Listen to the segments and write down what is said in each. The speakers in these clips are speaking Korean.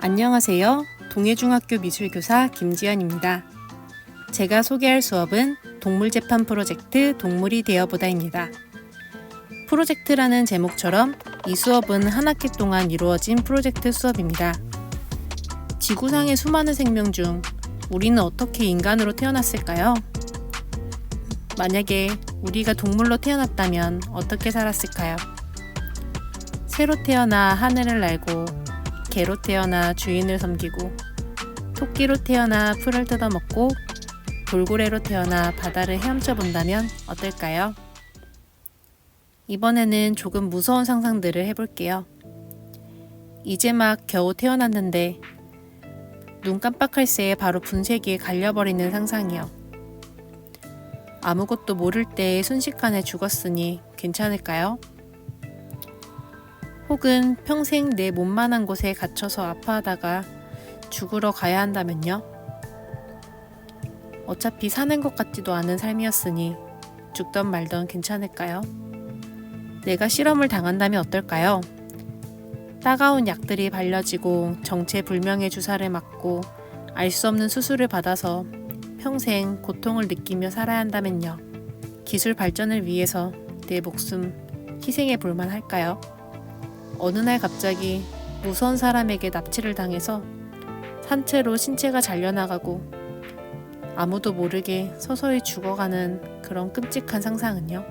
안녕하세요. 동해중학교 미술교사 김지연입니다. 제가 소개할 수업은 동물재판 프로젝트 동물이 되어보다입니다. 프로젝트라는 제목처럼 이 수업은 한 학기 동안 이루어진 프로젝트 수업입니다. 지구상의 수많은 생명 중 우리는 어떻게 인간으로 태어났을까요? 만약에 우리가 동물로 태어났다면 어떻게 살았을까요? 새로 태어나 하늘을 날고, 개로 태어나 주인을 섬기고, 토끼로 태어나 풀을 뜯어먹고, 돌고래로 태어나 바다를 헤엄쳐 본다면 어떨까요? 이번에는 조금 무서운 상상들을 해볼게요. 이제 막 겨우 태어났는데 눈 깜빡할 새에 바로 분쇄기에 갈려버리는 상상이요. 아무것도 모를 때 순식간에 죽었으니 괜찮을까요? 혹은 평생 내 몸만한 곳에 갇혀서 아파하다가 죽으러 가야 한다면요? 어차피 사는 것 같지도 않은 삶이었으니 죽던 말던 괜찮을까요? 내가 실험을 당한다면 어떨까요? 따가운 약들이 발려지고 정체불명의 주사를 맞고 알 수 없는 수술을 받아서 평생 고통을 느끼며 살아야 한다면요. 기술 발전을 위해서 내 목숨 희생해 볼 만할까요? 어느 날 갑자기 무서운 사람에게 납치를 당해서 산채로 신체가 잘려나가고 아무도 모르게 서서히 죽어가는 그런 끔찍한 상상은요?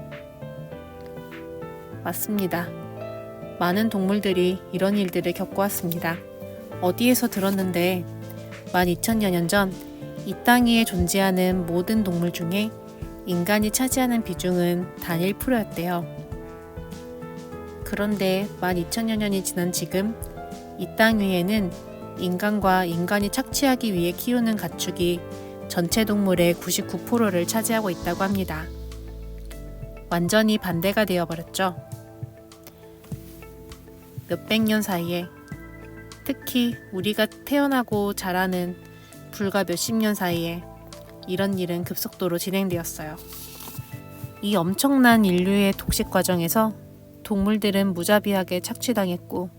맞습니다. 많은 동물들이 이런 일들을 겪어왔습니다. 어디에서 들었는데 12,000여 년 전 이 땅 위에 존재하는 모든 동물 중에 인간이 차지하는 비중은 단 1%였대요. 그런데 12,000여 년이 지난 지금 이 땅 위에는 인간과 인간이 착취하기 위해 키우는 가축이 전체 동물의 99%를 차지하고 있다고 합니다. 완전히 반대가 되어버렸죠. 몇백 년 사이에, 특히 우리가 태어나고 자라는 불과 몇십 년 사이에 이런 일은 급속도로 진행되었어요. 이 엄청난 인류의 독식 과정에서 동물들은 무자비하게 착취당했고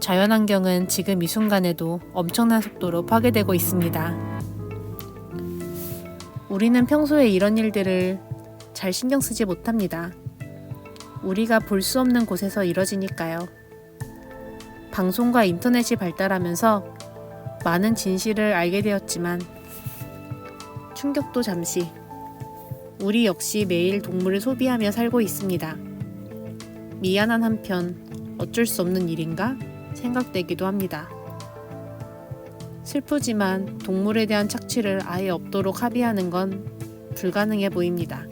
자연환경은 지금 이 순간에도 엄청난 속도로 파괴되고 있습니다. 우리는 평소에 이런 일들을 잘 신경 쓰지 못합니다. 우리가 볼 수 없는 곳에서 이뤄지니까요. 방송과 인터넷이 발달하면서 많은 진실을 알게 되었지만 충격도 잠시. 우리 역시 매일 동물을 소비하며 살고 있습니다. 미안한 한편 어쩔 수 없는 일인가 생각되기도 합니다. 슬프지만 동물에 대한 착취를 아예 없도록 합의하는 건 불가능해 보입니다.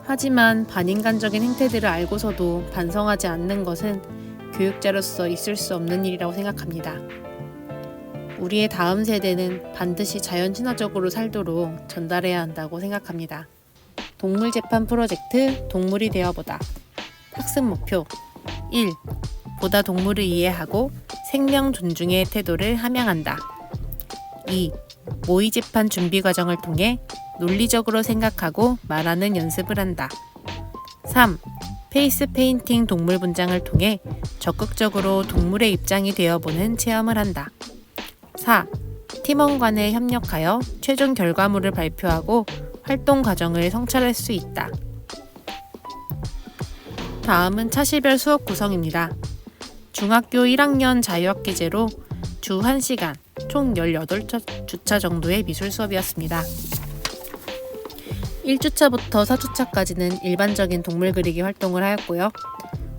하지만 반인간적인 행태들을 알고서도 반성하지 않는 것은 교육자로서 있을 수 없는 일이라고 생각합니다. 우리의 다음 세대는 반드시 자연 친화적으로 살도록 전달해야 한다고 생각합니다. 동물재판 프로젝트 동물이 되어보다. 학습 목표 1. 보다 동물을 이해하고 생명 존중의 태도를 함양한다. 2. 모의 재판 준비 과정을 통해 논리적으로 생각하고 말하는 연습을 한다. 3. 페이스 페인팅 동물 분장을 통해 적극적으로 동물의 입장이 되어보는 체험을 한다. 4. 팀원 간에 협력하여 최종 결과물을 발표하고 활동 과정을 성찰할 수 있다. 다음은 차시별 수업 구성입니다. 중학교 1학년 자유학기제로 주 1시간, 총 18주차 정도의 미술 수업이었습니다. 1주차부터 4주차까지는 일반적인 동물 그리기 활동을 하였고요.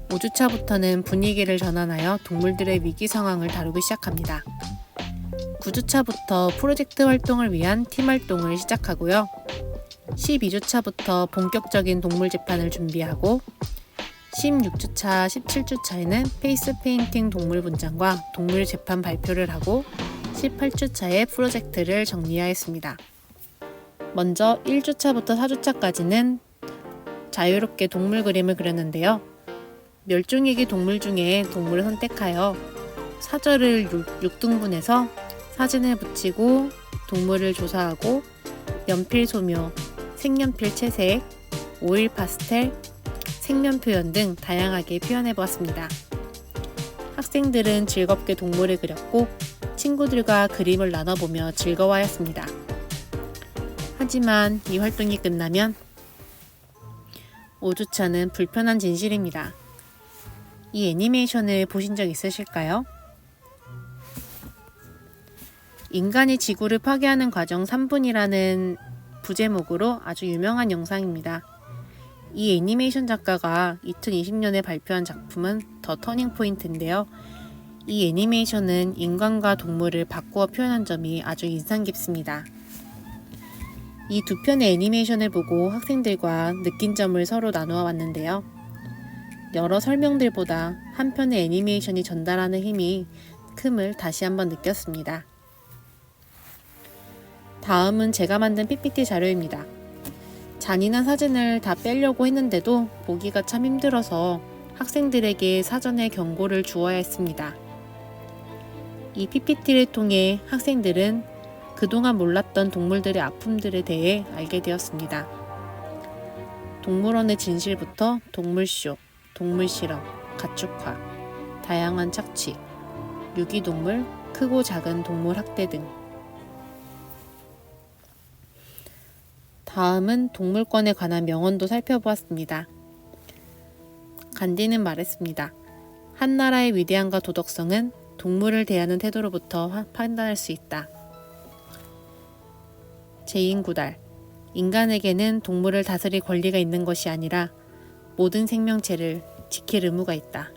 5주차부터는 분위기를 전환하여 동물들의 위기 상황을 다루기 시작합니다. 9주차부터 프로젝트 활동을 위한 팀 활동을 시작하고요. 12주차부터 본격적인 동물 재판을 준비하고 16주차, 17주차에는 페이스 페인팅 동물 분장과 동물 재판 발표를 하고 18주차에 프로젝트를 정리하였습니다. 먼저 1주차부터 4주차까지는 자유롭게 동물 그림을 그렸는데요. 멸종위기 동물 중에 동물을 선택하여 사절을 6등분해서 사진을 붙이고 동물을 조사하고 연필 소묘, 색연필 채색, 오일 파스텔, 색면 표현 등 다양하게 표현해 보았습니다. 학생들은 즐겁게 동물을 그렸고 친구들과 그림을 나눠보며 즐거워하였습니다. 하지만 이 활동이 끝나면 5주차는 불편한 진실입니다. 이 애니메이션을 보신 적 있으실까요? 인간이 지구를 파괴하는 과정 3분이라는 부제목으로 아주 유명한 영상입니다. 이 애니메이션 작가가 2020년에 발표한 작품은 더 터닝 포인트인데요. 이 애니메이션은 인간과 동물을 바꾸어 표현한 점이 아주 인상 깊습니다. 이 두 편의 애니메이션을 보고 학생들과 느낀 점을 서로 나누어 봤는데요. 여러 설명들보다 한 편의 애니메이션이 전달하는 힘이 큼을 다시 한번 느꼈습니다. 다음은 제가 만든 PPT 자료입니다. 잔인한 사진을 다 빼려고 했는데도 보기가 참 힘들어서 학생들에게 사전에 경고를 주어야 했습니다. 이 PPT를 통해 학생들은 그동안 몰랐던 동물들의 아픔들에 대해 알게 되었습니다. 동물원의 진실부터 동물쇼, 동물실험, 가축화, 다양한 착취, 유기동물, 크고 작은 동물 학대 등. 다음은 동물권에 관한 명언도 살펴보았습니다. 간디는 말했습니다. 한 나라의 위대함과 도덕성은 동물을 대하는 태도로부터 판단할 수 있다. 제2구달 인간에게는 동물을 다스릴 권리가 있는 것이 아니라 모든 생명체를 지킬 의무가 있다.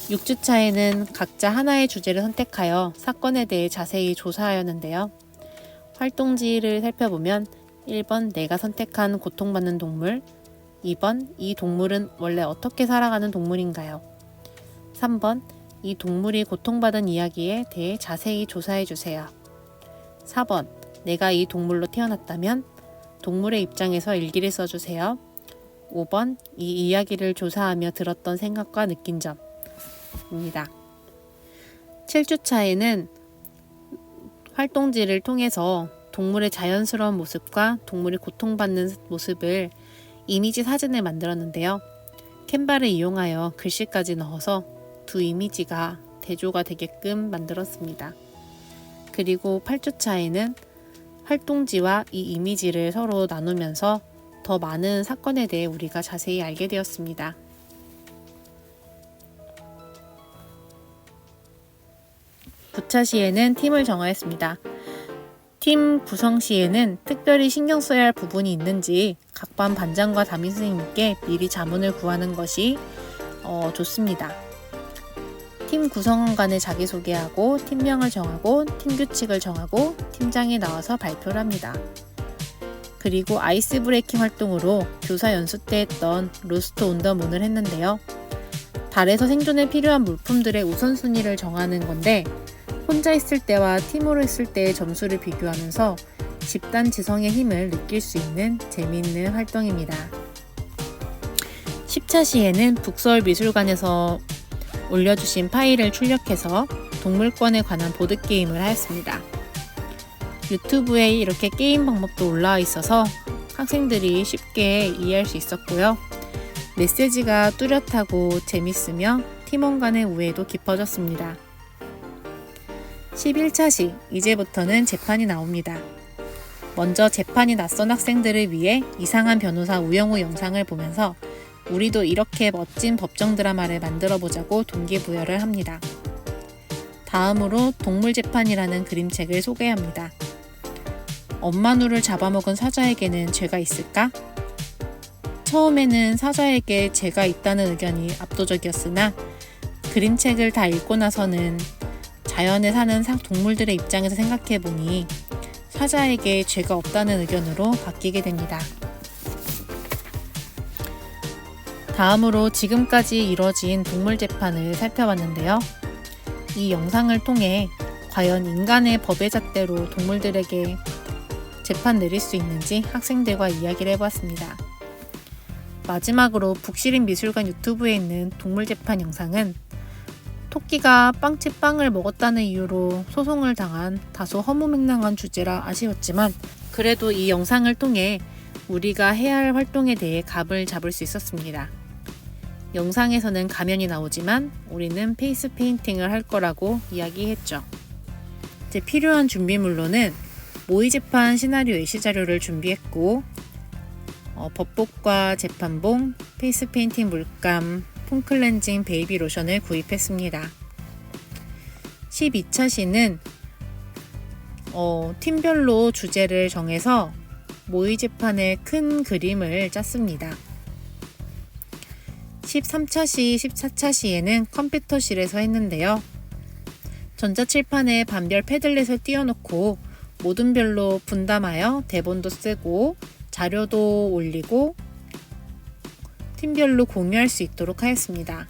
6주차에는 각자 하나의 주제를 선택하여 사건에 대해 자세히 조사하였는데요. 활동지를 살펴보면 1번 내가 선택한 고통받는 동물, 2번 이 동물은 원래 어떻게 살아가는 동물인가요? 3번 이 동물이 고통받은 이야기에 대해 자세히 조사해주세요. 4번 내가 이 동물로 태어났다면 동물의 입장에서 일기를 써주세요. 5번 이 이야기를 조사하며 들었던 생각과 느낀 점입니다. 7주차에는 활동지를 통해서 동물의 자연스러운 모습과 동물이 고통받는 모습을 이미지 사진을 만들었는데요. 캔바를 이용하여 글씨까지 넣어서 두 이미지가 대조가 되게끔 만들었습니다. 그리고 8주차에는 활동지와 이 이미지를 서로 나누면서 더 많은 사건에 대해 우리가 자세히 알게 되었습니다. 부차 시에는 팀을 정하였습니다. 팀 구성 시에는 특별히 신경 써야 할 부분이 있는지 각 반 반장과 담임 선생님께 미리 자문을 구하는 것이 좋습니다. 팀 구성원 간에 자기소개하고 팀명을 정하고 팀 규칙을 정하고 팀장이 나와서 발표를 합니다. 그리고 아이스 브레이킹 활동으로 교사 연수 때 했던 로스트 온 더 문을 했는데요. 달에서 생존에 필요한 물품들의 우선순위를 정하는 건데 혼자 있을 때와 팀으로 했을 때의 점수를 비교하면서 집단 지성의 힘을 느낄 수 있는 재미있는 활동입니다. 10차 시에는 북서울미술관에서 올려주신 파일을 출력해서 동물권에 관한 보드게임을 하였습니다. 유튜브에 이렇게 게임 방법도 올라와 있어서 학생들이 쉽게 이해할 수 있었고요. 메시지가 뚜렷하고 재밌으며 팀원 간의 우애도 깊어졌습니다. 11차 시, 이제부터는 재판이 나옵니다. 먼저 재판이 낯선 학생들을 위해 이상한 변호사 우영우 영상을 보면서 우리도 이렇게 멋진 법정 드라마를 만들어 보자고 동기부여를 합니다. 다음으로 동물재판이라는 그림책을 소개합니다. 엄마 누를 잡아먹은 사자에게는 죄가 있을까? 처음에는 사자에게 죄가 있다는 의견이 압도적이었으나 그림책을 다 읽고 나서는 자연에 사는 동물들의 입장에서 생각해보니 사자에게 죄가 없다는 의견으로 바뀌게 됩니다. 다음으로 지금까지 이뤄진 동물 재판을 살펴봤는데요. 이 영상을 통해 과연 인간의 법의 잣대로 동물들에게 재판 내릴 수 있는지 학생들과 이야기를 해보았습니다. 마지막으로 북시린 미술관 유튜브에 있는 동물 재판 영상은 토끼가 빵집 빵을 먹었다는 이유로 소송을 당한 다소 허무맹랑한 주제라 아쉬웠지만 그래도 이 영상을 통해 우리가 해야 할 활동에 대해 감을 잡을 수 있었습니다. 영상에서는 가면이 나오지만 우리는 페이스 페인팅을 할 거라고 이야기했죠. 이제 필요한 준비물로는 모의 재판 시나리오 예시 자료를 준비했고 법복과 재판봉, 페이스 페인팅 물감, 폼 클렌징 베이비 로션을 구입했습니다. 12차 시는 팀별로 주제를 정해서 모의 재판의 큰 그림을 짰습니다. 13차 시, 14차 시에는 컴퓨터실에서 했는데요. 전자칠판에 반별 패들렛을 띄워놓고 모든 별로 분담하여 대본도 쓰고 자료도 올리고 팀별로 공유할 수 있도록 하였습니다.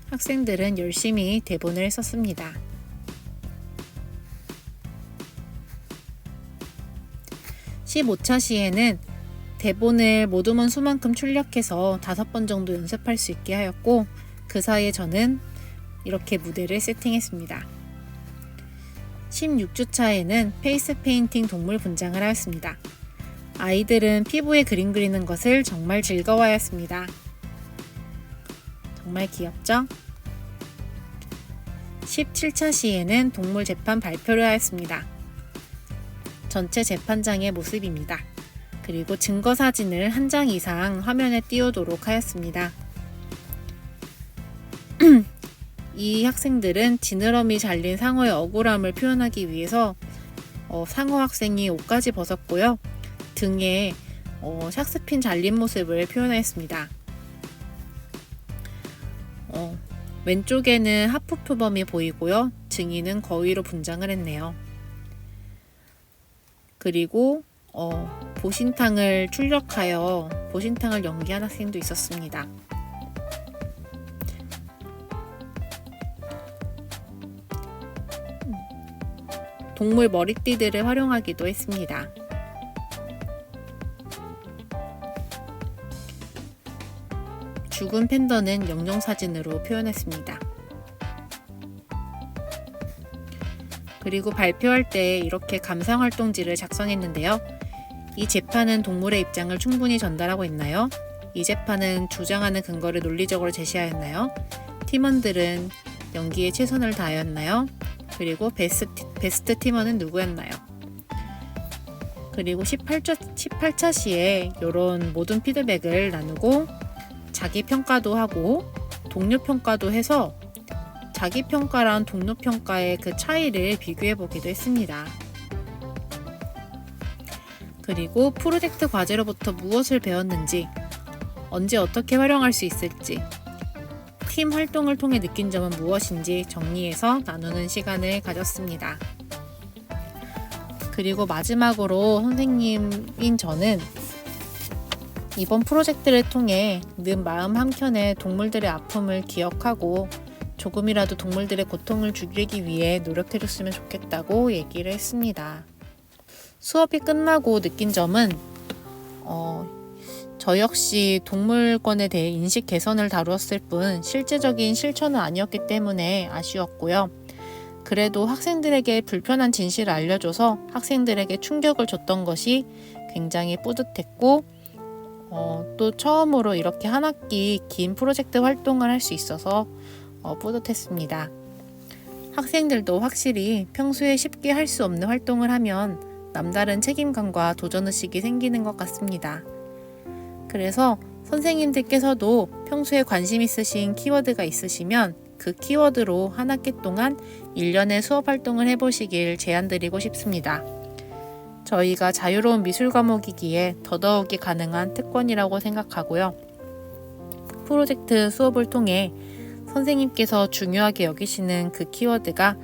학생들은 열심히 대본을 썼습니다. 15차 시에는 대본을 모두먼 수만큼 출력해서 5번 정도 연습할 수 있게 하였고 그 사이에 저는 이렇게 무대를 세팅했습니다. 16주차에는 페이스 페인팅 동물 분장을 하였습니다. 아이들은 피부에 그림 그리는 것을 정말 즐거워하였습니다. 정말 귀엽죠? 17차 시에는 동물 재판 발표를 하였습니다. 전체 재판장의 모습입니다. 그리고 증거 사진을 한 장 이상 화면에 띄우도록 하였습니다. 이 학생들은 지느러미 잘린 상어의 억울함을 표현하기 위해서 상어 학생이 옷까지 벗었고요. 등에 샥스핀 잘린 모습을 표현하였습니다. 왼쪽에는 하프프범이 보이고요. 증인은 거위로 분장을 했네요. 그리고 보신탕을 출력하여 보신탕을 연기한 학생도 있었습니다. 동물 머리띠들을 활용하기도 했습니다. 죽은 팬더는 영정사진으로 표현했습니다. 그리고 발표할 때 이렇게 감상활동지를 작성했는데요. 이 재판은 동물의 입장을 충분히 전달하고 있나요? 이 재판은 주장하는 근거를 논리적으로 제시하였나요? 팀원들은 연기에 최선을 다하였나요? 그리고 베스트 팀원은 누구였나요? 그리고 18차 시에 이런 모든 피드백을 나누고 자기 평가도 하고 동료 평가도 해서 자기 평가랑 동료 평가의 그 차이를 비교해 보기도 했습니다. 그리고 프로젝트 과제로부터 무엇을 배웠는지, 언제 어떻게 활용할 수 있을지, 팀 활동을 통해 느낀 점은 무엇인지 정리해서 나누는 시간을 가졌습니다. 그리고 마지막으로 선생님인 저는 이번 프로젝트를 통해 늘 마음 한켠에 동물들의 아픔을 기억하고 조금이라도 동물들의 고통을 줄이기 위해 노력해줬으면 좋겠다고 얘기를 했습니다. 수업이 끝나고 느낀 점은 저 역시 동물권에 대해 인식 개선을 다루었을 뿐 실제적인 실천은 아니었기 때문에 아쉬웠고요. 그래도 학생들에게 불편한 진실을 알려줘서 학생들에게 충격을 줬던 것이 굉장히 뿌듯했고 또 처음으로 이렇게 한 학기 긴 프로젝트 활동을 할 수 있어서 뿌듯했습니다. 학생들도 확실히 평소에 쉽게 할 수 없는 활동을 하면 남다른 책임감과 도전의식이 생기는 것 같습니다. 그래서 선생님들께서도 평소에 관심 있으신 키워드가 있으시면 그 키워드로 한 학기 동안 1년의 수업 활동을 해보시길 제안드리고 싶습니다. 저희가 자유로운 미술 과목이기에 더더욱이 가능한 특권이라고 생각하고요. 프로젝트 수업을 통해 선생님께서 중요하게 여기시는 그 키워드가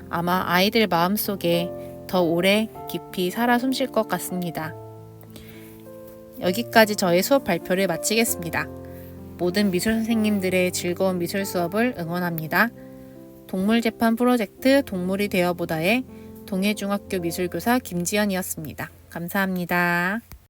아마 아이들 마음속에 더 오래 깊이 살아 숨쉴 것 같습니다. 여기까지 저의 수업 발표를 마치겠습니다. 모든 미술 선생님들의 즐거운 미술 수업을 응원합니다. 동물재판 프로젝트 동물이 되어보다의 동해중학교 미술교사 김지연이었습니다. 감사합니다.